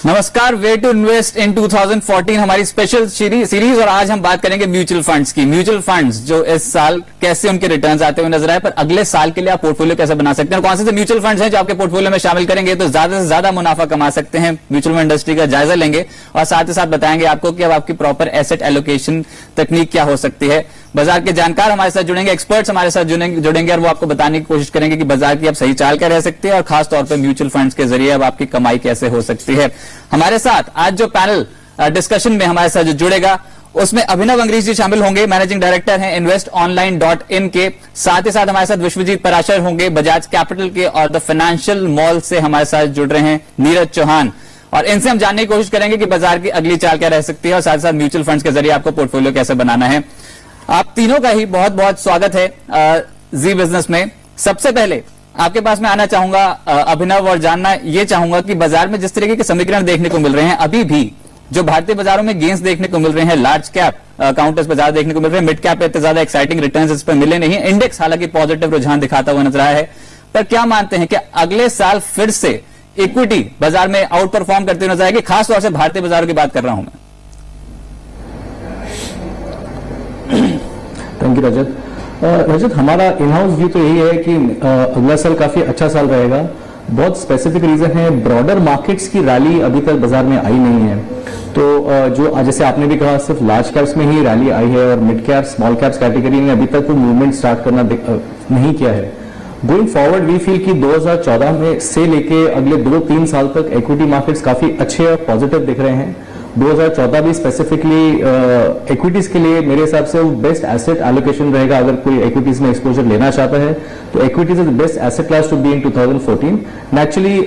नमस्कार, वे to invest in 2014 हमारी special series और आज हम बात करेंगे म्यूचुअल फंड्स की। म्यूचुअल फंड्स जो इस साल कैसे उनके रिटर्न्स आते हुए नजर आए, पर अगले साल के लिए आप पोर्टफोलियो कैसे बना सकते हैं और कौन से म्यूचुअल फंड्स हैं जो आपके पोर्टफोलियो में शामिल करेंगे तो ज्यादा से ज्यादा मुनाफा कमा सकते हैं। म्यूचुअल फंड इंडस्ट्री का जायजा लेंगे और साथ ही साथ बताएंगे आपको कि अब आपकी प्रॉपर एसेट एलोकेशन तकनीक क्या हो सकती है। बाजार के जानकार हमारे साथ जुड़ेंगे, एक्सपर्ट्स हमारे साथ जुड़ेंगे और वो आपको बताने की कोशिश करेंगे कि बाजार की अब सही चाल क्या रह सकती है और खासतौर पर म्यूचुअल फंड्स के जरिए अब आपकी कमाई कैसे हो सकती है। हमारे साथ आज जो पैनल डिस्कशन में हमारे साथ जो जुड़ेगा उसमें अभिनव अंग्रेजी जी शामिल होंगे, मैनेजिंग डायरेक्टर हैं investonline.in के। साथ ही साथ हमारे साथ विश्वजीत पराशर होंगे बजाज कैपिटल के और द फाइनेंशियल मॉल से हमारे साथ जुड़ रहे हैं नीरज चौहान। और इनसे हम जानने की कोशिश करेंगे कि बाजार की अगली चाल क्या रह सकती है और साथ ही साथ म्यूचुअल फंड्स के जरिए आपको पोर्टफोलियो कैसे बनाना है। आप तीनों का ही बहुत बहुत स्वागत है जी बिजनेस में। सबसे पहले आपके पास मैं आना चाहूंगा अभिनव और जानना ये चाहूंगा कि बाजार में जिस तरीके के समीकरण देखने को मिल रहे हैं, अभी भी जो भारतीय बाजारों में गेंस देखने को मिल रहे हैं, लार्ज कैप काउंटर्स बाजार देखने को मिल रहे हैं, मिड कैप पे इतने ज्यादा एक्साइटिंग रिटर्न्स इस पर मिले नहीं है। इंडेक्स हालांकि पॉजिटिव रुझान दिखाता हुआ नजर आया है, पर क्या मानते हैं कि अगले साल फिर से इक्विटी बाजार में आउट परफॉर्म करते हुए नजर आएगी? खासतौर से भारतीय बाजारों की बात कर रहा हूं मैं। थैंक यू रजत, हमारा इन हाउस व्यू तो यही है कि अगला साल काफी अच्छा साल रहेगा। बहुत स्पेसिफिक रीजन है, ब्रॉडर मार्केट्स की रैली अभी तक बाजार में आई नहीं है। तो जो जैसे आपने भी कहा सिर्फ लार्ज कैप्स में ही रैली आई है और mid cap small caps category में अभी तक वो मूवमेंट स्टार्ट करना नहीं किया है। गोइंग फॉरवर्ड वी फील कि 2014 में से लेके अगले 2-3 साल तक इक्विटी मार्केट्स काफी अच्छे और पॉजिटिव दिख रहे हैं। 2014 भी स्पेसिफिकली इक्विटीज के लिए मेरे हिसाब से बेस्ट एसेट एलोकेशन रहेगा। अगर कोई इक्विटीज में एक्सपोजर लेना चाहता है तो equities is the best asset class to be in 2014। Naturally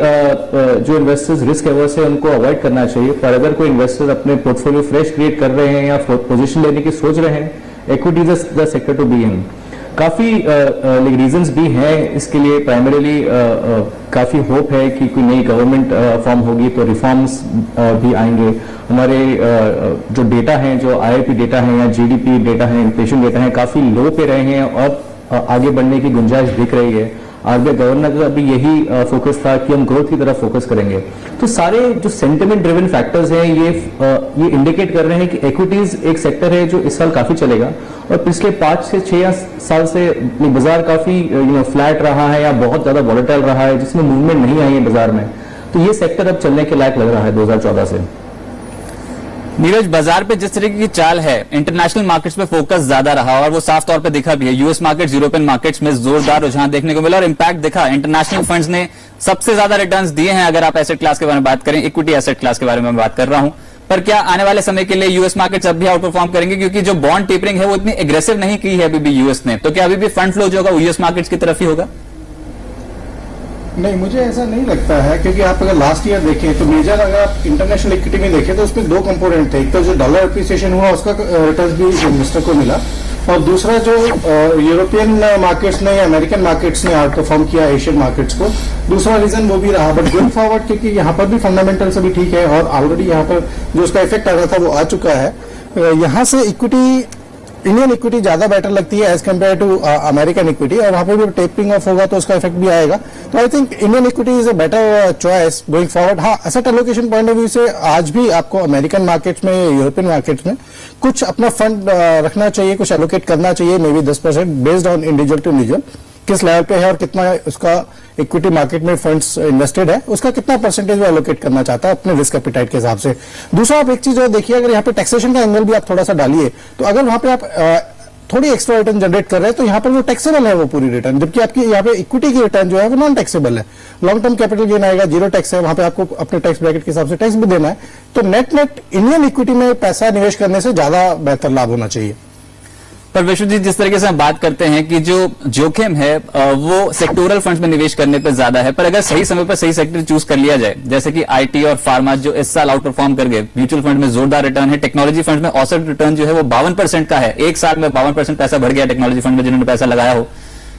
जो इन्वेस्टर्स रिस्क एवर्स है उनको अवॉइड करना चाहिए, पर अगर कोई इन्वेस्टर अपने पोर्टफोलियो फ्रेश क्रिएट कर रहे हैं या पोजिशन लेने की सोच रहे हैं, equities is the sector to be in. काफी रीजंस भी हैं इसके लिए। प्राइमरीली काफी होप है कि कोई नई गवर्नमेंट फॉर्म होगी तो रिफॉर्म्स भी आएंगे। हमारे जो डेटा हैं, जो आईआईपी डेटा हैं या जीडीपी डेटा हैं, इन्फ्लेशन डेटा हैं, काफी लो पे रहे हैं और आगे बढ़ने की गुंजाइश दिख रही है। आरबीआई गवर्नर का भी यही फोकस था कि हम ग्रोथ की तरफ फोकस करेंगे। तो सारे जो सेंटिमेंट ड्रिवन फैक्टर्स हैं ये इंडिकेट कर रहे हैं कि इक्विटीज एक सेक्टर है जो इस साल काफी चलेगा और पिछले 5 से 6 साल से बाजार काफी फ्लैट रहा है या बहुत ज्यादा वॉलेटाइल रहा है, जिसमें मूवमेंट नहीं आई है बाजार में। तो ये सेक्टर अब चलने के लायक लग रहा है 2014 से। नीरज, बाजार पे जिस तरीके की चाल है, इंटरनेशनल मार्केट्स पे फोकस ज्यादा रहा और वो साफ तौर पे दिखा भी है। यूएस मार्केट्स, यूरोपियन मार्केट्स में जोरदार रुझान देखने को मिला और इंपैक्ट दिखा। इंटरनेशनल फंड्स ने सबसे ज्यादा रिटर्न्स दिए हैं अगर आप एसेट क्लास के बारे में बात करें, इक्विटी एसेट क्लास के बारे में बात कर रहा हूं। पर क्या आने वाले समय के लिए यूएस मार्केट्स अब भी आउट परफॉर्म करेंगे? क्योंकि जो बॉन्ड टेपरिंग है वो इतनी एग्रेसिव नहीं की है अभी भी यूएस ने, तो क्या अभी भी फंड फ्लो जो होगा वो यूएस मार्केट्स की तरफ ही होगा? नहीं, मुझे ऐसा नहीं लगता है, क्योंकि आप अगर लास्ट ईयर देखें तो मेजर अगर आप इंटरनेशनल इक्विटी में देखें तो उसमें 2 कंपोनेंट थे। एक तो जो डॉलर अप्रिसिएशन हुआ उसका रिटर्न भी इन्वेस्टर को मिला, और दूसरा जो यूरोपियन मार्केट्स ने या अमेरिकन मार्केट्स ने आउट परफॉर्म किया एशियन मार्केट्स को, दूसरा रीजन वो भी रहा। बट गोइंग फॉरवर्ड क्योंकि यहाँ पर भी फंडामेंटल्स अभी ठीक है और ऑलरेडी यहाँ पर जो उसका इफेक्ट आ रहा था वो आ चुका है। यहाँ से इक्विटी, इंडियन इक्विटी ज्यादा बेटर लगती है as compare to American equity, और वहां पर भी टेपरिंग ऑफ होगा तो उसका इफेक्ट भी आएगा। तो I think Indian equity is a better choice going forward. हाँ, asset allocation point of view से आज भी आपको अमेरिकन मार्केट्स में, यूरोपियन मार्केट्स में कुछ अपना फंड रखना चाहिए, कुछ एलोकेट करना चाहिए, may be 10% based on individual to individual किस लेवल पे है और कितना उसका इक्विटी मार्केट में फंड्स इन्वेस्टेड है, उसका कितना परसेंटेज वो एलोकेट करना चाहता है अपने रिस्क एपिटाइट के हिसाब से। दूसरा आप एक चीज और देखिए, अगर यहाँ पे टैक्सेशन का एंगल भी आप थोड़ा सा डालिए तो अगर वहां पे आप थोड़ी एक्स्ट्रा रिटर्न जनरेट कर रहे हैं तो यहाँ पर वो टैक्सेबल है वो पूरी रिटर्न, जबकि आपकी यहाँ पे इक्विटी की रिटर्न जो है वो नॉन टैक्सेबल है। लॉन्ग टर्म कैपिटल गेन आएगा, 0 टैक्स है, वहां पे आपको अपने टैक्स ब्रैकेट के हिसाब से टैक्स भी देना है। तो नेट इंडियन इक्विटी में पैसा निवेश करने से ज्यादा बेहतर लाभ होना चाहिए। पर विश्वजीत, जिस तरीके से हम बात करते हैं कि जो जोखिम है वो सेक्टोरल फंड्स में निवेश करने पर ज्यादा है, पर अगर सही समय पर सही सेक्टर चूज कर लिया जाए, जैसे कि आईटी और फार्मा जो इस साल आउट परफॉर्म कर गए, म्यूचुअल फंड में जोरदार रिटर्न है, टेक्नोलॉजी फंड में औसत रिटर्न जो है वो 52% का है। एक साल में 52% पैसा बढ़ गया टेक्नोलॉजी फंड में जिन्होंने पैसा लगाया हो।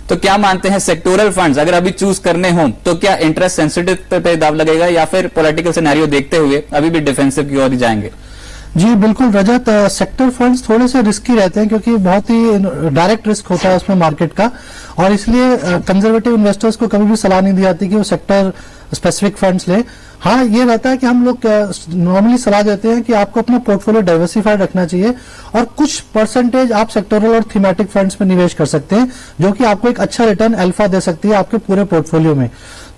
तो क्या मानते हैं सेक्टोरल फंड्स अगर अभी चूज करने हो तो क्या इंटरेस्ट सेंसिटिव पे दाव लगेगा या फिर पॉलिटिकल सिनेरियो देखते हुए अभी भी डिफेंसिव की ओर ही जाएंगे? जी बिल्कुल रजत, सेक्टर फंड्स थोड़े से रिस्की रहते हैं क्योंकि बहुत ही डायरेक्ट रिस्क होता है उसमें मार्केट का, और इसलिए कंजर्वेटिव इन्वेस्टर्स को कभी भी सलाह नहीं दी जाती कि वो सेक्टर स्पेसिफिक फंड्स ले। हाँ, ये रहता है कि हम लोग नॉर्मली सलाह देते हैं कि आपको अपना पोर्टफोलियो डाइवर्सिफाइड रखना चाहिए और कुछ परसेंटेज आप सेक्टोरल और थीमेटिक फंड्स में निवेश कर सकते हैं, जो कि आपको एक अच्छा रिटर्न अल्फा दे सकती है आपके पूरे पोर्टफोलियो में।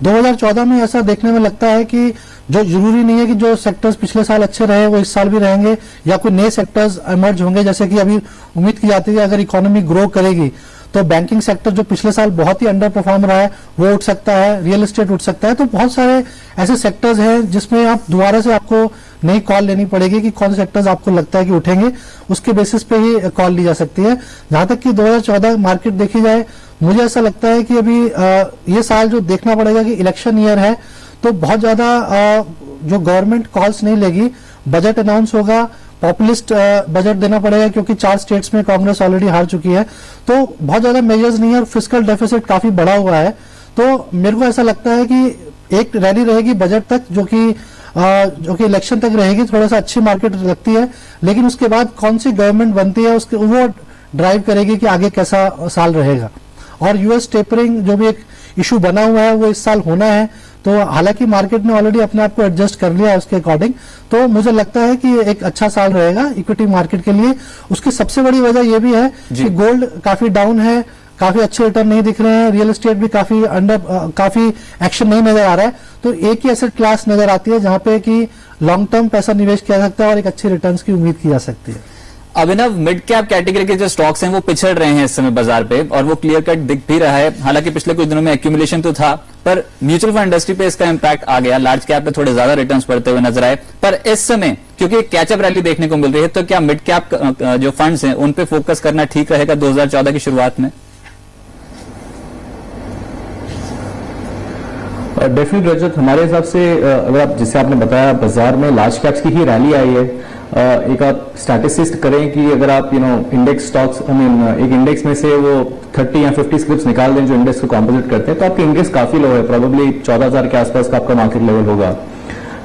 2014 में ऐसा देखने में लगता है कि जो जरूरी नहीं है कि जो सेक्टर्स पिछले साल अच्छे रहे वो इस साल भी रहेंगे, या कोई नए सेक्टर्स इमर्ज होंगे। जैसे कि अभी उम्मीद की जाती है अगर इकोनॉमी ग्रो करेगी तो बैंकिंग सेक्टर जो पिछले साल बहुत ही अंडर परफॉर्म रहा है वो उठ सकता है, रियल एस्टेट उठ सकता है। तो बहुत सारे ऐसे सेक्टर्स हैं जिसमें आप दोबारा से आपको नई कॉल लेनी पड़ेगी कि कौन से सेक्टर्स आपको लगता है कि उठेंगे, उसके बेसिस पे ही कॉल ली जा सकती है। जहां तक कि 2014 मार्केट देखी जाए, मुझे ऐसा लगता है कि अभी ये साल जो देखना पड़ेगा कि इलेक्शन ईयर है, तो बहुत ज्यादा जो गवर्नमेंट कॉल्स नहीं लेगी, बजट अनाउंस होगा, पॉपुलिस्ट बजट देना पड़ेगा क्योंकि 4 स्टेट्स में कांग्रेस ऑलरेडी हार चुकी है, तो बहुत ज्यादा मेजर्स नहीं है और फिस्कल डेफिसिट काफी बढ़ा हुआ है। तो मेरे को ऐसा लगता है कि एक रैली रहेगी बजट तक जो कि इलेक्शन तक रहेगी, थोड़ा सा अच्छी मार्केट लगती है, लेकिन उसके बाद कौन सी गवर्नमेंट बनती है उसके वो ड्राइव करेगी कि आगे कैसा साल रहेगा। और यूएस टेपरिंग जो भी एक इशू बना हुआ है वो इस साल होना है, तो हालांकि मार्केट ने ऑलरेडी अपने आप को एडजस्ट कर लिया है उसके अकॉर्डिंग, तो मुझे लगता है कि एक अच्छा साल रहेगा इक्विटी मार्केट के लिए। उसकी सबसे बड़ी वजह यह भी है कि गोल्ड काफी डाउन है, काफी अच्छे रिटर्न नहीं दिख रहे हैं, रियल एस्टेट भी काफी एक्शन नहीं नजर आ रहा है। तो एक ही एसेट क्लास नजर आती है जहां पे कि लॉन्ग टर्म पैसा निवेश किया जा सकता है और एक अच्छे रिटर्न्स की उम्मीद की जा सकती है। अभिनव, मिड कैप कैटेगरी के जो स्टॉक्स हैं वो पिछड़ रहे हैं इस समय बाजार पे, और वो क्लियर कट दिख भी रहा है। हालांकि पिछले कुछ दिनों में एक्यूमुलेशन तो था, पर म्यूचुअल फंड इंडस्ट्री पे इसका इंपैक्ट आ गया। लार्ज कैप पे थोड़े ज्यादा रिटर्न्स पड़ते हुए नजर आए, पर इस समय क्योंकि कैचअप रैली देखने को मिल रही है, तो क्या मिड कैप जो फंड्स हैं उन पे फोकस करना ठीक रहेगा 2014 की शुरुआत में? डेफिनेट रजत, हमारे हिसाब से अगर आप जैसे आपने बताया बाजार में लार्ज कैप्स की ही रैली आई है, एक आप स्टैटिस्टिक्स करें कि अगर आप इंडेक्स स्टॉक्स एक इंडेक्स में से वो 30 या 50 स्क्रिप्ट्स निकाल दें जो इंडेक्स को कॉम्पोजिट करते हैं, तो आपके इंडेक्स काफी लो है, प्रोबेबली 14,000 के आसपास का आपका मार्केट लेवल होगा।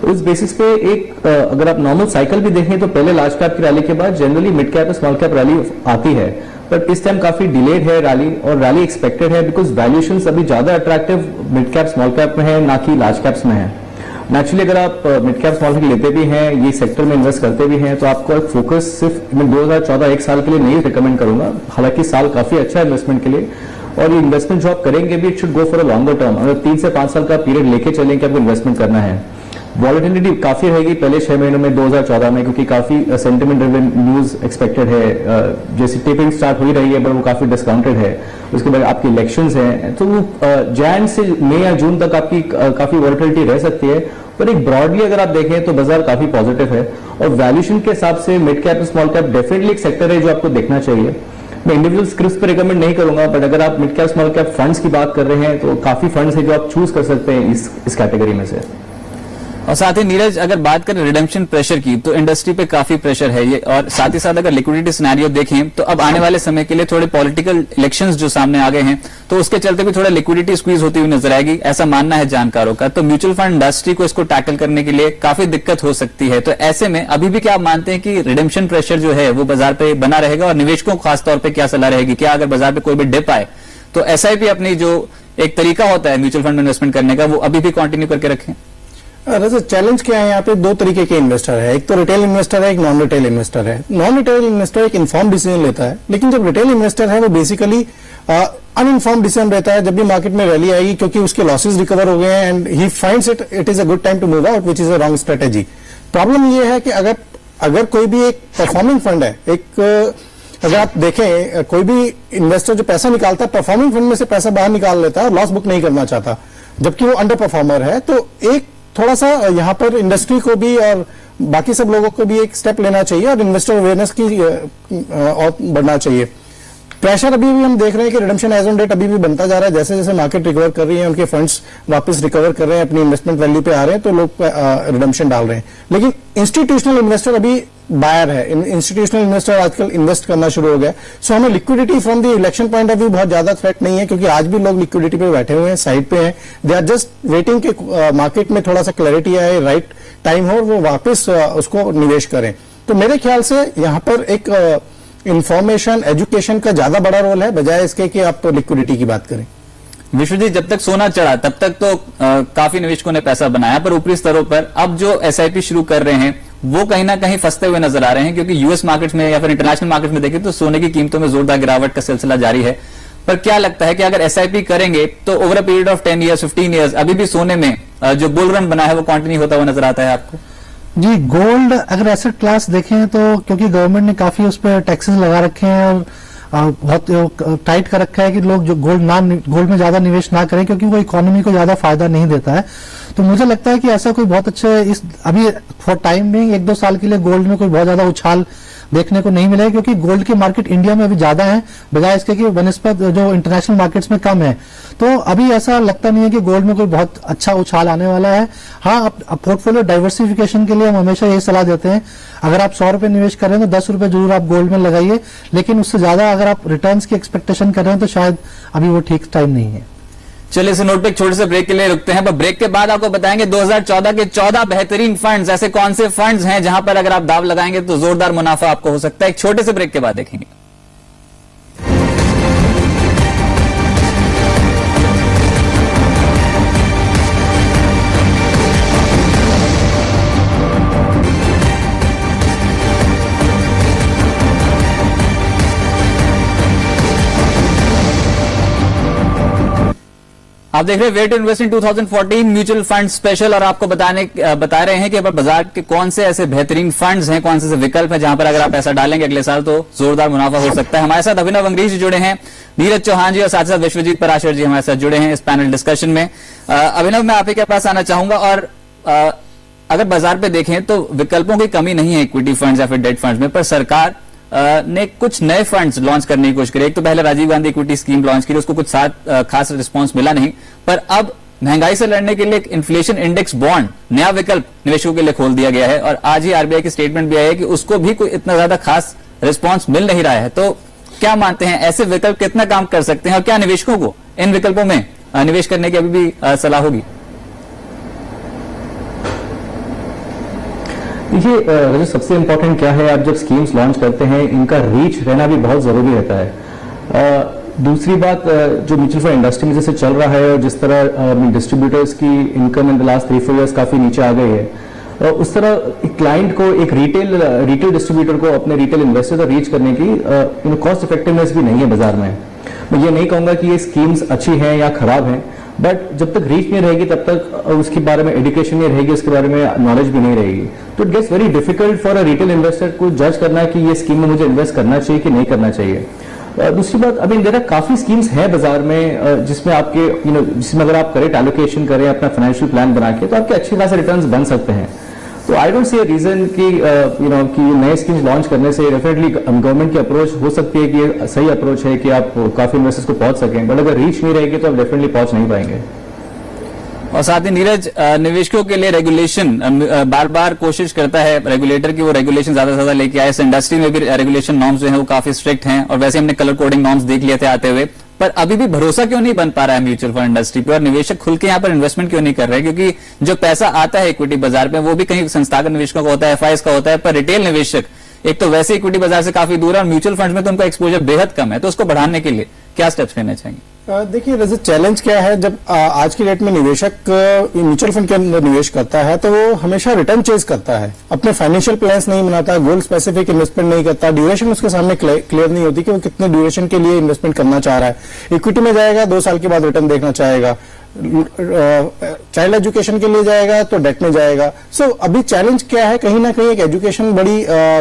उस बेसिस पे एक अगर आप नॉर्मल साइकिल भी देखें तो पहले लार्ज कैप की रैली के बाद जनरली मिड कैप और स्मॉल कैप रैली आती है, बट इस टाइम काफी डिलेड है रैली, और रैली एक्सपेक्टेड है बिकॉज वैल्यूएशंस अभी ज्यादा attractive mid cap small cap में है ना कि लार्ज कैप्स में है। नेचुरली अगर आप मिड कैप स्मॉल कैप लेते भी हैं, ये सेक्टर में इन्वेस्ट करते भी हैं, तो आपको एक फोकस सिर्फ मैं 2014 एक साल के लिए नहीं रिकमेंड करूंगा। हालांकि साल काफी अच्छा है इन्वेस्टमेंट के लिए, और ये इन्वेस्टमेंट जो आप करेंगे भी it should go for a longer term. अगर 3 से 5 साल का पीरियड लेके चलें कि आपको इन्वेस्टमेंट करना है। वॉलेटिलिटी काफी रहेगी पहले 6 महीनों में 2014 में, क्योंकि काफी सेंटिमेंट ड्रिवन न्यूज एक्सपेक्टेड है। जैसे टेपिंग स्टार्ट हो ही रही है बट वो काफी डिस्काउंटेड है। उसके बाद आपकी इलेक्शंस हैं, तो वो जैन से मई या जून तक आपकी काफी वॉलेटिलिटी रह सकती है, पर एक ब्रॉडली अगर आप देखें तो बाजार काफी पॉजिटिव है। और वैल्यूएशन के हिसाब से मिड कैप और स्मॉल कैप डेफिनेटली एक सेक्टर है जो आपको देखना चाहिए। मैं इंडिविजुअल स्क्रिप्ट पर रिकमेंड नहीं करूंगा, बट अगर आप mid cap small cap funds की बात कर रहे हैं तो काफी फंड्स है जो आप चूज कर सकते हैं इस कैटेगरी में से। और साथ ही नीरज, अगर बात करें रिडेम्पशन प्रेशर की, तो इंडस्ट्री पे काफी प्रेशर है ये, और साथ ही साथ अगर लिक्विडिटी सिनेरियो देखें तो अब आने वाले समय के लिए थोड़े पॉलिटिकल इलेक्शंस जो सामने आ गए हैं, तो उसके चलते भी थोड़ा लिक्विडिटी स्क्वीज होती हुई नजर आएगी, ऐसा मानना है जानकारों का। तो म्यूचुअल फंड इंडस्ट्री को इसको टैकल करने के लिए काफी दिक्कत हो सकती है। तो ऐसे में अभी भी क्या आप मानते हैं कि रिडेम्पशन प्रेशर जो है वो बाजार पे बना रहेगा, और निवेशकों को खासतौर पर क्या सलाह रहेगी? क्या अगर बाजार पे कोई भी डिप आए तो एसआईपी अपनी जो एक तरीका होता है म्यूचुअल फंड में इन्वेस्टमेंट करने का, वो अभी भी कंटिन्यू करके रखें? चैलेंज क्या है यहाँ पे? 2 तरीके के इन्वेस्टर है, एक तो रिटेल इन्वेस्टर है, एक नॉन रिटेल इन्वेस्टर है। नॉन रिटेल इन्वेस्टर एक इन्फॉर्म डिसीजन लेता है, लेकिन जब रिटेल इन्वेस्टर है वो बेसिकली अनइन्फॉर्म डिसीजन रहता है जब भी मार्केट में रैली आएगी, क्योंकि उसके लॉसेज रिकवर हो गए हैं and he finds it is a good time to move out, which is a wrong strategy. Problem ये है कि अगर कोई भी एक परफॉर्मिंग फंड है, अगर आप देखें कोई भी इन्वेस्टर जो पैसा निकालता है परफॉर्मिंग फंड में से पैसा बाहर निकाल लेता है और लॉस बुक नहीं करना चाहता, जबकि वो अंडर परफॉर्मर है, तो एक थोड़ा सा यहाँ पर इंडस्ट्री को भी और बाकी सब लोगों को भी एक स्टेप लेना चाहिए और इन्वेस्टर अवेयरनेस की और बढ़ना चाहिए। प्रेशर अभी भी हम देख रहे हैं कि रिडेम्पशन एज ऑन डेट अभी भी बनता जा रहा है, जैसे जैसे मार्केट रिकवर कर रही है, उनके फंड्स वापस रिकवर कर रहे हैं, अपनी इन्वेस्टमेंट वैल्यू पे आ रहे हैं, तो लोग रिडेम्पशन डाल रहे हैं। लेकिन इंस्टीट्यूशनल इन्वेस्टर अभी बायर है, इंस्टीट्यूशनल इन्वेस्टर आजकल इन्वेस्ट करना शुरू हो गया। सो हमें liquidity from the election point of view बहुत ज्यादा थ्रेट नहीं है, क्योंकि आज भी लोग लिक्विडिटी पे बैठे हुए हैं, साइड पे हैं, दे आर जस्ट वेटिंग कि मार्केट में थोड़ा सा क्लैरिटी आए, राइट टाइम हो, वो वापस उसको निवेश करें। तो मेरे ख्याल से यहाँ पर एक इंफॉर्मेशन एजुकेशन का ज्यादा बड़ा रोल है, बजाय इसके कि आप लिक्विडिटी की बात करें। विश्वजीत, जब तक सोना चढ़ा तब तक तो काफी निवेशकों ने पैसा बनाया, पर ऊपरी स्तरों पर अब जो एसआईपी शुरू कर रहे हैं वो कहीं ना कहीं फंसते हुए नजर आ रहे हैं, क्योंकि यूएस मार्केट्स में या फिर इंटरनेशनल मार्केट में देखें तो सोने की कीमतों में जोरदार गिरावट का सिलसिला जारी है। पर क्या लगता है कि अगर एसआईपी करेंगे तो over a period of 10 years 15 years अभी भी सोने में जो बुल रन बना है वो कंटिन्यू होता हुआ नजर आता है आपको? जी, गोल्ड अगर एसेट क्लास देखें तो क्योंकि गवर्नमेंट ने काफी उस पर टैक्सेस लगा रखे हैं और बहुत टाइट कर रखा है कि लोग जो गोल्ड में ज्यादा निवेश ना करें, क्योंकि वो इकोनॉमी को ज्यादा फायदा नहीं देता है। तो मुझे लगता है कि ऐसा कोई बहुत अच्छे इस अभी फॉर टाइम बिंग 1-2 साल के लिए गोल्ड में कोई बहुत ज्यादा उछाल देखने को नहीं मिलेगा, क्योंकि गोल्ड की मार्केट इंडिया में अभी ज्यादा है बजाय इसके कि बनस्पत जो इंटरनेशनल मार्केट्स में कम है। तो अभी ऐसा लगता नहीं है कि गोल्ड में कोई बहुत अच्छा उछाल आने वाला है। हाँ, पोर्टफोलियो डाइवर्सिफिकेशन के लिए हम हमेशा यही सलाह देते हैं, अगर आप 100 रुपए निवेश कर रहे हैं तो 10 रुपए जरूर आप गोल्ड में लगाइए, लेकिन उससे ज्यादा अगर आप रिटर्न्स की एक्सपेक्टेशन कर रहे हैं तो शायद अभी वो ठीक टाइम नहीं है। चलिए इस नोट पे एक छोटे से ब्रेक के लिए रुकते हैं, पर ब्रेक के बाद आपको बताएंगे 2014 के 14 बेहतरीन फंड्स, ऐसे कौन से फंड्स हैं जहां पर अगर आप दाव लगाएंगे तो जोरदार मुनाफा आपको हो सकता है। एक छोटे से ब्रेक के बाद देखेंगे। आप देख रहे हैं way to invest in 2014 mutual fund special, और आपको बता रहे हैं कि बाजार के कौन से ऐसे बेहतरीन फंड्स हैं, कौन से ऐसे विकल्प हैं जहां पर अगर आप पैसा डालेंगे अगले साल तो जोरदार मुनाफा हो सकता है। हमारे साथ अभिनव अंग्रेजी जी जुड़े हैं, नीरज चौहान जी और साथ साथ विश्वजीत पराशर जी हमारे साथ जुड़े हैं इस पैनल डिस्कशन में। अभिनव, मैं आप ही के पास आना चाहूंगा, और अगर बाजार पे देखें तो विकल्पों की कमी नहीं है इक्विटी फंड्स या फिर डेट फंड्स में, पर सरकार ने कुछ नए फंड्स लॉन्च करने की कोशिश करी। एक तो पहले Rajiv Gandhi equity scheme launch की, उसको कुछ खास रिस्पांस मिला नहीं, पर अब महंगाई से लड़ने के लिए एक इन्फ्लेशन इंडेक्स बॉन्ड नया विकल्प निवेशकों के लिए खोल दिया गया है, और आज ही आरबीआई की स्टेटमेंट भी आई है कि उसको भी कोई इतना ज्यादा खास रिस्पांस मिल नहीं रहा है। तो क्या मानते हैं, ऐसे विकल्प कितना काम कर सकते हैं, और क्या निवेशकों को इन विकल्पों में निवेश करने की अभी भी सलाह होगी? देखिए रजत, सबसे इंपॉर्टेंट क्या है, आप जब स्कीम्स लॉन्च करते हैं इनका रीच रहना भी बहुत जरूरी रहता है। दूसरी बात, जो म्यूचुअल फंड इंडस्ट्री में जैसे चल रहा है और जिस तरह डिस्ट्रीब्यूटर्स की income in the last 3-4 years काफी नीचे आ गई है, उस तरह एक क्लाइंट को, एक रिटेल डिस्ट्रीब्यूटर को अपने रिटेल इन्वेस्टर तक रीच करने की कॉस्ट इफेक्टिवनेस भी नहीं है बाजार में। मैं ये नहीं कहूंगा कि ये स्कीम्स अच्छी हैं या खराब हैं, बट जब तक रीच नहीं रहेगी तब तक उसके बारे में एजुकेशन नहीं रहेगी, उसके बारे में नॉलेज भी नहीं रहेगी, तो it gets very difficult for a retail investor को जज करना कि ये स्कीम में मुझे इन्वेस्ट करना चाहिए कि नहीं करना चाहिए। दूसरी बात, अभी देर काफी स्कीम्स हैं बाजार में जिसमें आपके जिसमें अगर आप करेक्ट एलोकेशन करें, अपना फाइनेंशियल प्लान बना के, तो आपके अच्छे खासे रिटर्न्स बन सकते हैं। तो I don't see a reason कि कि नए स्कीम्स लॉन्च करने से डेफिनेटली गवर्नमेंट की अप्रोच हो सकती है कि ये सही अप्रोच है कि आप काफी इन्वेस्टर्स को पहुंच सकें, बट अगर रीच नहीं रहेगी तो आप डेफिनेटली पहुंच नहीं पाएंगे। और साथ ही नीरज, निवेशकों के लिए रेगुलेशन बार बार कोशिश करता है रेगुलेटर की वो रेगुलेशन ज्यादा से ज्यादा लेके आए। इस इंडस्ट्री में भी रेगुलेशन नॉर्म्स जो है वो काफी स्ट्रिक्ट हैं, और वैसे हमने कलर कोडिंग नॉर्म्स देख लिए थे आते हुए, पर अभी भी भरोसा क्यों नहीं बन पा रहा है म्यूचुअल फंड इंडस्ट्री पे, और निवेशक खुल के यहाँ पर इन्वेस्टमेंट क्यों नहीं कर रहे हैं? क्योंकि जो पैसा आता है इक्विटी बाजार में वो भी कहीं संस्थागत निवेशकों का होता है, एफआईएस का होता है, पर रिटेल निवेशक एक तो वैसे इक्विटी बाजार से काफी दूर है और म्यूचुअल फंड में तो उनका एक्सपोजर बेहद कम है, तो उसको बढ़ाने के लिए क्या स्टेप्स लेने चाहिए? देखिए रजत, चैलेंज क्या है, जब आज की डेट में निवेशक म्यूचुअल फंड के अंदर निवेश करता है तो वो हमेशा रिटर्न चेज करता है, अपने फाइनेंशियल प्लान्स नहीं बनाता, गोल स्पेसिफिक इन्वेस्टमेंट नहीं करता, ड्यूरेशन उसके सामने क्लियर नहीं होती कि वो कितने ड्यूरेशन के लिए इन्वेस्टमेंट करना चाह रहा है। इक्विटी में जाएगा 2 साल के बाद रिटर्न देखना चाहेगा, चाइल्ड एजुकेशन के लिए जाएगा तो डेट में जाएगा। सो अभी चैलेंज क्या है, कहीं ना कहीं एक एजुकेशन बड़ी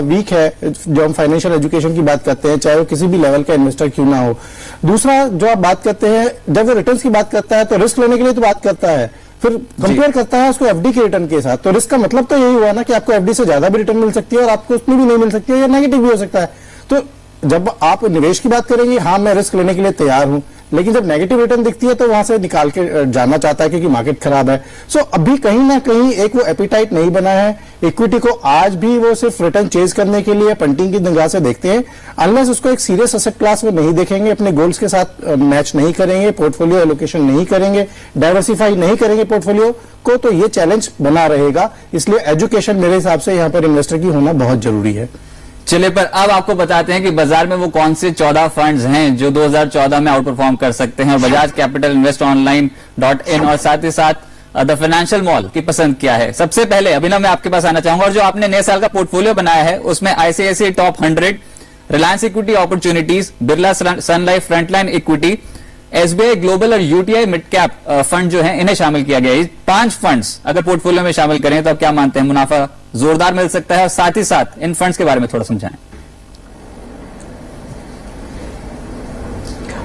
वीक है जो हम फाइनेंशियल एजुकेशन की बात करते हैं, चाहे वो किसी भी लेवल का इन्वेस्टर क्यों ना हो। दूसरा, जो आप बात करते हैं, जब वो रिटर्न्स की बात करता है तो रिस्क लेने के लिए तो बात करता है, फिर कंपेयर करता है उसको एफडी के रिटर्न के साथ, तो रिस्क का मतलब तो यही हुआ ना कि आपको एफडी से ज्यादा भी रिटर्न मिल सकती है और आपको उसमें भी नहीं मिल सकती है या नेगेटिव भी हो सकता है। तो जब आप निवेश की बात करेंगे, हाँ मैं रिस्क लेने के लिए तैयार हूं, लेकिन जब नेगेटिव रिटर्न दिखती है तो वहां से निकाल के जाना चाहता है क्योंकि मार्केट खराब है। सो अभी कहीं ना कहीं एक वो एपिटाइट नहीं बना है इक्विटी को, आज भी वो सिर्फ रिटर्न चेज करने के लिए पंटिंग की निगाह से देखते हैं, अनलेस उसको एक सीरियस एसेट क्लास में नहीं देखेंगे, अपने गोल्स के साथ मैच नहीं करेंगे, पोर्टफोलियो एलोकेशन नहीं करेंगे, डाइवर्सिफाई नहीं करेंगे पोर्टफोलियो को, तो ये चैलेंज बना रहेगा। इसलिए एजुकेशन मेरे हिसाब से यहाँ पर इन्वेस्टर की होना बहुत जरूरी है। चलिए, पर अब आपको बताते हैं कि बाजार में वो कौन से 14 फंड्स हैं जो 2014 में आउट परफॉर्म कर सकते हैं। बजाज कैपिटल, investonline.in और साथ ही साथ द फाइनेंशियल मॉल की पसंद क्या है। सबसे पहले अभिनव, मैं आपके पास आना चाहूंगा, और जो आपने नए साल का पोर्टफोलियो बनाया है उसमें ICICI top 100, Reliance equity opportunities, Birla Sun Life frontline equity, SBI global और यूटीआई मिड कैप फंड जो है इन्हें शामिल किया गया है। 5 फंड्स अगर पोर्टफोलियो में शामिल करें तो आप क्या मानते हैं मुनाफा जोरदार मिल सकता है? और साथ ही साथ इन फंड्स के बारे में थोड़ा समझाएं।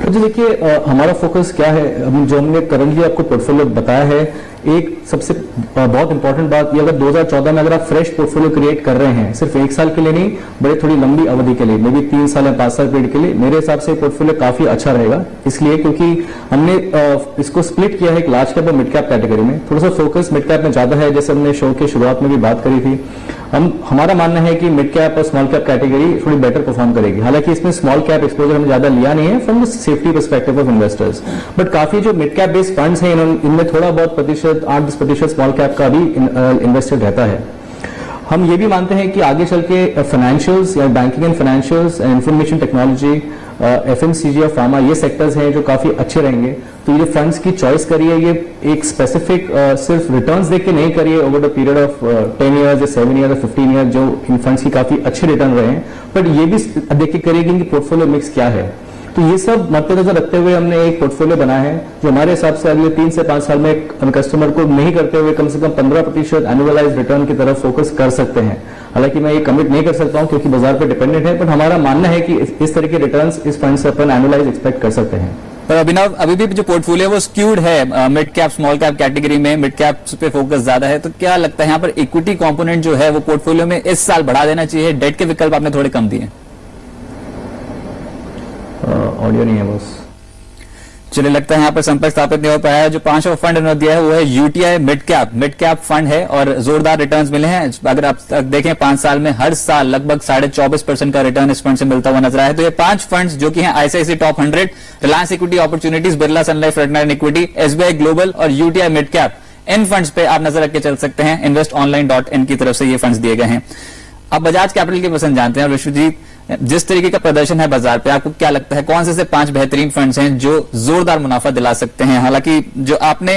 तो देखिए, हमारा फोकस क्या है, जो हमने करंटली आपको पोर्टफोलियो बताया है, एक सबसे बहुत इंपॉर्टेंट बात ये, अगर 2014 में अगर आप फ्रेश पोर्टफोलियो क्रिएट कर रहे हैं, सिर्फ 1 साल के लिए नहीं, बड़े थोड़ी लंबी अवधि के लिए, मे बी 3 साल या 5 साल पीरियड के लिए, मेरे हिसाब से पोर्टफोलियो काफी अच्छा रहेगा। इसलिए क्योंकि हमने इसको स्प्लिट किया है एक लार्ज कैप और मिड कैप कैटेगरी में। थोड़ा सा फोकस मिड कैप में ज्यादा है, जैसे हमने शो के शुरुआत में भी बात करी थी। हमारा मानना है कि मिड कैप और स्मॉल कैप कैटेगरी थोड़ी बेटर परफॉर्म करेगी। हालांकि इसमें स्मॉल कैप एक्सपोजर हमने ज्यादा लिया नहीं है from the safety perspective of investors, but काफी जो मिड कैप बेस्ड फंड्स हैं इनमें थोड़ा बहुत प्रतिशत 8-10% स्मॉल कैप का भी इन्वेस्टेड रहता है। हम ये भी मानते हैं कि आगे चल के फाइनेंशियल्स या banking and financials, information technology, FMCG और फार्मा, ये सेक्टर्स हैं जो काफी अच्छे रहेंगे। तो ये फंड्स की चॉइस करिए, ये एक स्पेसिफिक सिर्फ रिटर्न्स देख के नहीं करिए over the period of 10 years या 7 ईयर्स या 15 ईयर्स, जो इन फंड्स की काफी अच्छे रिटर्न रहे हैं, बट ये भी देख के करिए कि इनकी पोर्टफोलियो मिक्स क्या है। तो ये सब मद्देनजर रखते हुए हमने एक पोर्टफोलियो बनाया है जो हमारे हिसाब से अगले 3 से 5 साल में कस्टमर को नहीं करते हुए कम से कम 15% एनुअलाइज रिटर्न की तरफ फोकस कर सकते हैं। हालांकि मैं ये कमिट नहीं कर सकता हूं क्योंकि बाजार पर डिपेंडेंट है, बट हमारा मानना है कि इस तरह के रिटर्न्स इस फंड से अपन एनुअलाइज एक्सपेक्ट कर सकते हैं। पर अभिनव, अभी भी जो पोर्टफोलियो है वो स्क्यूड है mid cap small cap category में, मिड कैप पे फोकस ज्यादा है, तो क्या लगता है यहाँ पर इक्विटी कंपोनेंट जो है वो पोर्टफोलियो में इस साल बढ़ा देना चाहिए? डेट के विकल्प आपने थोड़े कम दिए। ऑडियो नहीं है बस। चलिए, लगता है यहाँ पर संपर्क स्थापित नहीं हो पाया है। जो 5वां फंड इन्होंने दिया है वो है यूटीआई मिड कैप फंड है और जोरदार रिटर्न्स मिले हैं। अगर आप देखें 5 साल में हर साल लगभग 24.5% का रिटर्न इस फंड से मिलता हुआ नजर आया है। तो ये 5 फंड्स जो कि हैं ICICI top 100, Reliance equity opportunities, Birla Sun Life frontline equity, SBI global और यूटीआई मिड कैप, इन फंड्स पे आप नजर रख के चल सकते हैं। investonline.in की तरफ से ये फंड्स दिए गए हैं। अब बजाज कैपिटल की पसंद जानते हैं। और विश्वजीत, जिस तरीके का प्रदर्शन है बाजार पे, आपको क्या लगता है कौन से 5 बेहतरीन फंड्स हैं जो जोरदार मुनाफा दिला सकते हैं? हालांकि जो आपने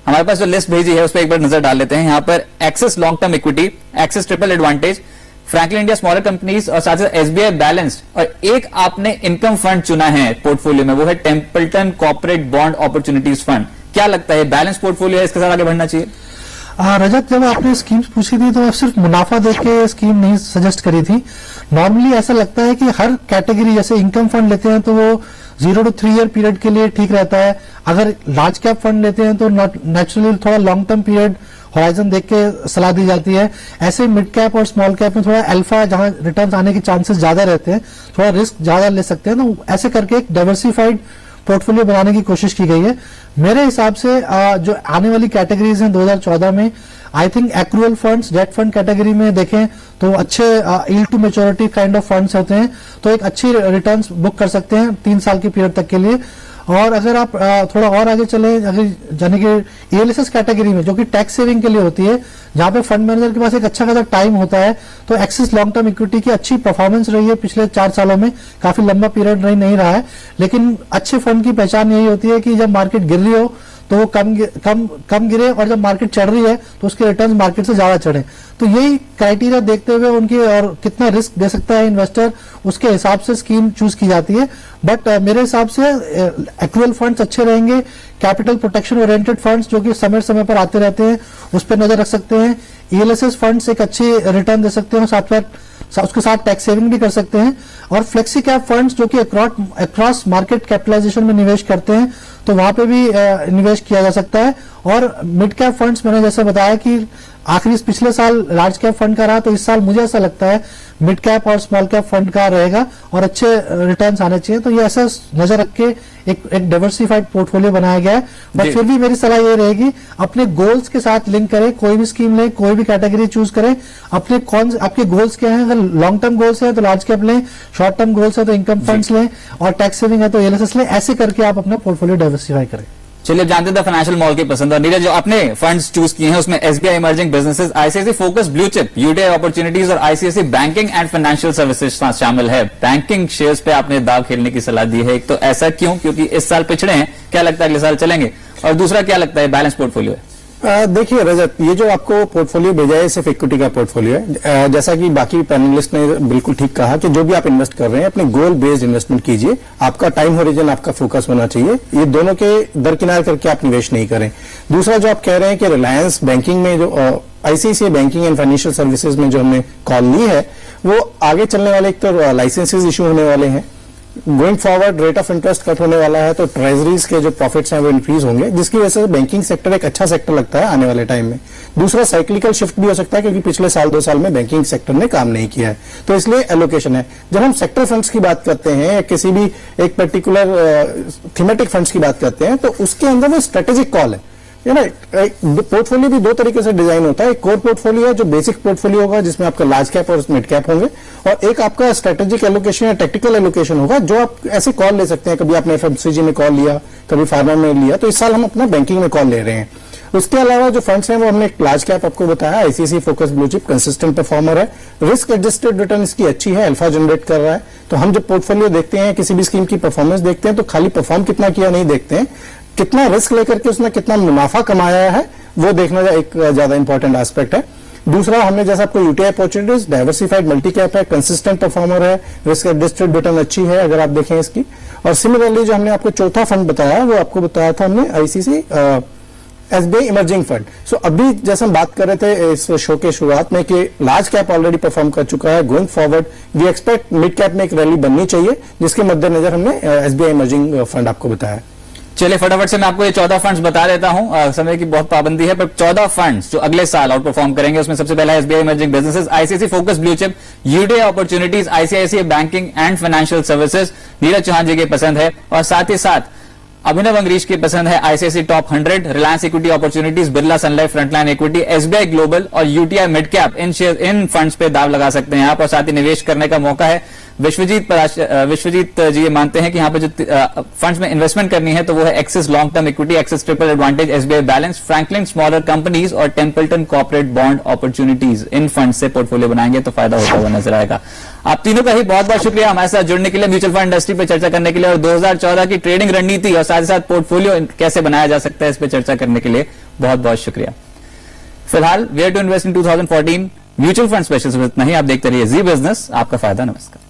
हमारे पास जो लिस्ट भेजी है उस पर एक बार नजर डाल लेते हैं। यहाँ पर axis long term equity, axis triple advantage, Franklin India smaller companies और साथ साथ एसबीआई बैलेंस्ड, और एक आपने इनकम फंड चुना है पोर्टफोलियो में, वो है Templeton corporate bond opportunities fund. क्या लगता है बैलेंस पोर्टफोलियो है, इसके साथ आगे बढ़ना चाहिए? रजत, जब आपने स्कीम्स पूछी थी तो सिर्फ मुनाफा देख के स्कीम नहीं सजेस्ट करी थी। नॉर्मली ऐसा लगता है कि हर कैटेगरी, जैसे इनकम फंड लेते हैं तो वो 0 to 3 ईयर पीरियड के लिए ठीक रहता है। अगर लार्ज कैप फंड लेते हैं तो नेचुरली थोड़ा लॉन्ग टर्म पीरियड होराइजन देख के सलाह दी जाती है। ऐसे मिड कैप और स्मॉल कैप में थोड़ा अल्फा, जहां रिटर्न आने के चांसेस ज्यादा रहते हैं, थोड़ा रिस्क ज्यादा ले सकते हैं। तो ऐसे करके एक डाइवर्सिफाइड पोर्टफोलियो बनाने की कोशिश की गई है। मेरे हिसाब से जो आने वाली कैटेगरीज हैं 2014 में, I think accrual funds, debt fund category में देखें तो अच्छे yield to maturity kind of funds होते हैं, तो एक अच्छी रिटर्न्स बुक कर सकते हैं 3 साल के पीरियड तक के लिए। और अगर आप थोड़ा और आगे चले, अगर यानी कि एएलएसएस कैटेगरी में, जो कि टैक्स सेविंग के लिए होती है, जहां पे फंड मैनेजर के पास एक अच्छा खासा टाइम होता है, तो एक्सिस लॉन्ग टर्म इक्विटी की अच्छी परफॉर्मेंस रही है पिछले 4 सालों में। काफी लंबा पीरियड नहीं रहा है, लेकिन अच्छे फंड की पहचान यही होती है कि जब मार्केट गिर रही हो तो वो कम गिरे, और जब मार्केट चढ़ रही है तो उसके रिटर्न मार्केट से ज्यादा चढ़े। तो यही क्राइटेरिया देखते हुए उनकी और कितना रिस्क दे सकता है इन्वेस्टर, उसके हिसाब से स्कीम चूज की जाती है। बट मेरे हिसाब से एक्चुअल फंड्स अच्छे रहेंगे। कैपिटल प्रोटेक्शन ओरिएंटेड फंड्स जो कि समय समय पर आते रहते हैं, उस पर नजर रख सकते हैं। ईएलएसएस फंड्स एक अच्छी रिटर्न दे सकते हैं, साथ उसके साथ टैक्स सेविंग भी कर सकते हैं। और फ्लेक्सी कैप फंड्स जो कि अक्रॉस मार्केट कैपिटलाइजेशन में निवेश करते हैं, तो वहां पे भी निवेश किया जा सकता है। और मिड कैप फंड्स, मैंने जैसे बताया कि आखिरी पिछले साल लार्ज कैप फंड का रहा, तो इस साल मुझे ऐसा लगता है मिड कैप और स्मॉल कैप फंड का रहेगा और अच्छे रिटर्न्स आने चाहिए। तो ये ऐसा नजर रख के एक डाइवर्सिफाइड पोर्टफोलियो बनाया गया है। बट फिर भी मेरी सलाह ये रहेगी, अपने गोल्स के साथ लिंक करें। कोई भी स्कीम लें, कोई भी कैटेगरी चूज करें, आपके गोल्स क्या हैं। अगर लॉन्ग टर्म गोल्स हैं तो लार्ज कैप लें, शॉर्ट टर्म गोल्स है तो इनकम फंड्स लें, और टैक्स सेविंग है तो एएलएसएस लें। ऐसे करके आप अपना पोर्टफोलियो डाइवर्सिफाई करें। चलिए अब जानते थे फाइनेंशियल मॉल की पसंद। और नीरज, जो अपने फंड्स चूज किए हैं उसमें SBI emerging businesses, ICICI focus blue chip, UTI opportunities और ICICI banking and financial services शामिल है। बैंकिंग शेयर्स पे आपने दाव खेलने की सलाह दी है। एक तो ऐसा क्यों, क्योंकि इस साल पिछड़े हैं, क्या लगता है अगले साल चलेंगे? और दूसरा क्या लगता है बैलेंस पोर्टफोलियो है? देखिए रजत, ये जो आपको पोर्टफोलियो भेजा है सिर्फ इक्विटी का पोर्टफोलियो है। जैसा कि बाकी पैनलिस्ट ने बिल्कुल ठीक कहा कि जो भी आप इन्वेस्ट कर रहे हैं अपने गोल बेस्ड इन्वेस्टमेंट कीजिए। आपका टाइम होरिजन, आपका फोकस होना चाहिए। ये दोनों के दरकिनार करके आप निवेश नहीं करें। दूसरा जो आप कह रहे हैं कि रिलायंस बैंकिंग में जो ICICI banking and financial services में जो हमने कॉल ली है, वो आगे चलने वाले एक तो लाइसेंसेज इशू होने वाले हैं, going forward rate of interest cut होने वाला है, तो ट्रेजरीज के जो प्रॉफिट्स हैं वो इंक्रीज होंगे, जिसकी वजह से बैंकिंग सेक्टर एक अच्छा सेक्टर लगता है आने वाले टाइम में। दूसरा साइक्लिकल शिफ्ट भी हो सकता है क्योंकि पिछले साल 2 साल में बैंकिंग सेक्टर ने काम नहीं किया है, तो इसलिए एलोकेशन है। जब हम सेक्टर फंड्स की बात करते हैं या किसी भी एक पर्टिकुलर थीमेटिक फंड्स की बात करते हैं, तो उसके अंदर वो स्ट्रेटेजिक कॉल है। पोर्टफोलियो भी 2 तरीके से डिजाइन होता है। एक कोर पोर्टफोलियो है जो बेसिक पोर्टफोलियो होगा, जिसमें आपका लार्ज कैप और मिड कैप होंगे, और एक आपका स्ट्रेटेजिक एलोकेशन या टेक्टिकल एलोकेशन होगा, जो आप ऐसे कॉल ले सकते हैं। कभी आपने एफएमसीजी में कॉल लिया, कभी फार्मा में लिया, तो इस साल हम अपना बैंकिंग में कॉल ले रहे हैं। उसके अलावा जो फंड्स हैं वो हमने एक लार्ज कैप आपको बताया, ICICI focus blue chip consistent performer है, रिस्क एडजस्टेड रिटर्न इसकी अच्छी है, अल्फा जनरेट कर रहा है। तो हम जब पोर्टफोलियो देखते हैं, किसी भी स्कीम की परफॉर्मेंस देखते हैं, तो खाली परफॉर्म कितना किया नहीं देखते हैं, कितना रिस्क लेकर के उसने कितना मुनाफा कमाया है, वो देखना एक ज्यादा इंपॉर्टेंट एस्पेक्ट है। दूसरा, हमने जैसा आपको UTI opportunities, diversified multi cap है, कंसिस्टेंट परफॉर्मर है, रिस्क एडजस्टेड रिटर्न अच्छी है अगर आप देखें इसकी। और सिमिलरली जो हमने आपको चौथा फंड बताया, वो आपको बताया था हमने आईसीआईसीआई एसबीआई इमर्जिंग फंड। सो अभी जैसे हम बात कर रहे थे इस शो के शुरुआत में कि लार्ज कैप ऑलरेडी परफॉर्म कर चुका है, going forward we expect mid cap में एक रैली बननी चाहिए, जिसके मद्देनजर हमने एसबीआई इमर्जिंग फंड आपको बताया। चलिए फटाफट से मैं आपको ये 14 फंड्स बता देता हूं। समय की बहुत पाबंदी है, पर 14 फंड्स जो अगले साल आउट परफॉर्म करेंगे, उसमें सबसे पहला SBI emerging businesses, ICICI focus blue chip, UTI opportunities, ICICI banking and financial services, Neeraj Chauhan ji की पसंद है। और साथ ही साथ अभिनव अंग्रीश की पसंद है ICICI top 100, Reliance equity opportunities, Birla Sun Life frontline equity, SBI global और यूटीआई मिड कैप। इन फंड्स पे दाव लगा सकते हैं आप, और साथ ही निवेश करने का मौका है। विश्वजीत जी ये मानते हैं कि यहाँ पे जो फंड्स में इन्वेस्टमेंट करनी है तो वो है axis long term equity, axis triple advantage, SBI balance, Franklin smaller companies और टेम्पल्टन कॉर्पोरेट बॉन्ड अपॉर्चुनिटीज। इन फंड से पोर्टफोलियो बनाएंगे तो फायदा होता हुआ नजर आएगा। आप तीनों का ही बहुत बहुत शुक्रिया हमारे साथ जुड़ने के लिए, म्यूचुअल फंड इंडस्ट्री पर चर्चा करने के लिए, और 2014 की ट्रेडिंग रणनीति और साथ ही साथ पोर्टफोलियो कैसे बनाया जा सकता है इस पर चर्चा करने के लिए बहुत बहुत शुक्रिया। फिलहाल where to invest in 2014 mutual fund special इतना ही। आप देखते रहिए जी बिजनेस, आपका फायदा। नमस्कार।